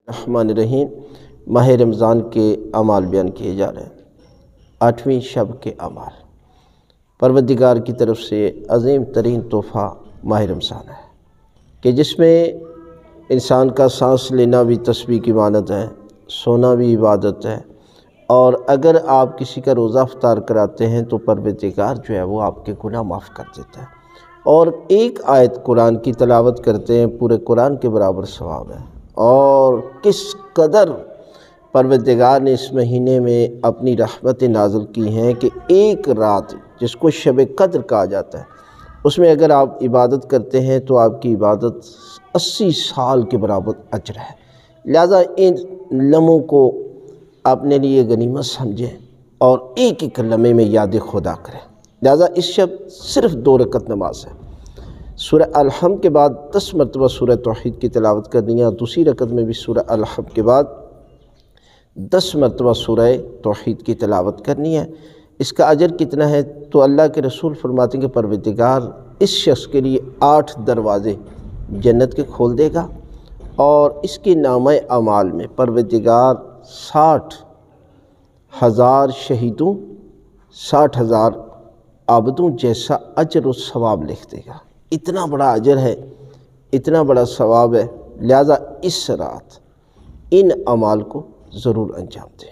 الرحمن الرحیم ماہ رمضان کے اعمال بیان کیے جا رہے ہیں۔ 8ویں شب کے اعمال پروردگار کی طرف سے عظیم ترین تحفہ ماہ رمضان ہے کہ جس میں انسان کا سانس لینا بھی تسبیح کی مانند ہے، سونا بھی عبادت ہے، اور اگر آپ کسی کا روزہ افطار کراتے ہیں تو پروردگار جو ہے وہ آپ کے گناہ معاف کر دیتا ہے، اور ایک آیت قرآن کی تلاوت کرتے ہیں پورے قرآن کے برابر ثواب ہے۔ اور کس قدر پروردگار نے اس مہینے میں اپنی رحمتیں نازل کی ہیں کہ ایک رات جس کو شب قدر کہا جاتا ہے، اس میں اگر آپ عبادت کرتے ہیں تو آپ کی عبادت 80 سال کے برابر اجر ہے۔ لہذا ان لمحوں کو اپنے لیے غنیمت سمجھیں اور ایک ایک لمحے میں یاد خدا کریں۔ لہذا اس شب صرف 2 رکعت نماز ہے۔ سورہ الحمد کے بعد 10 مرتبہ سورہ توحید کی تلاوت کرنی ہے، اور دوسری رکعت میں بھی سورہ الحمد کے بعد 10 مرتبہ سورہ توحید کی تلاوت کرنی ہے۔ اس کا اجر کتنا ہے تو اللہ کے رسول فرماتے ہیں کہ پروردگار اس شخص کے لیے 8 دروازے جنت کے کھول دے گا، اور اس کے نامہ اعمال میں پروردگار 60,000 شہیدوں 60,000 عابدوں جیسا اجر و ثواب لکھ دے گا۔ اتنا بڑا اجر ہے، اتنا بڑا ثواب ہے، لہذا اس رات ان اعمال کو ضرور انجام دیں۔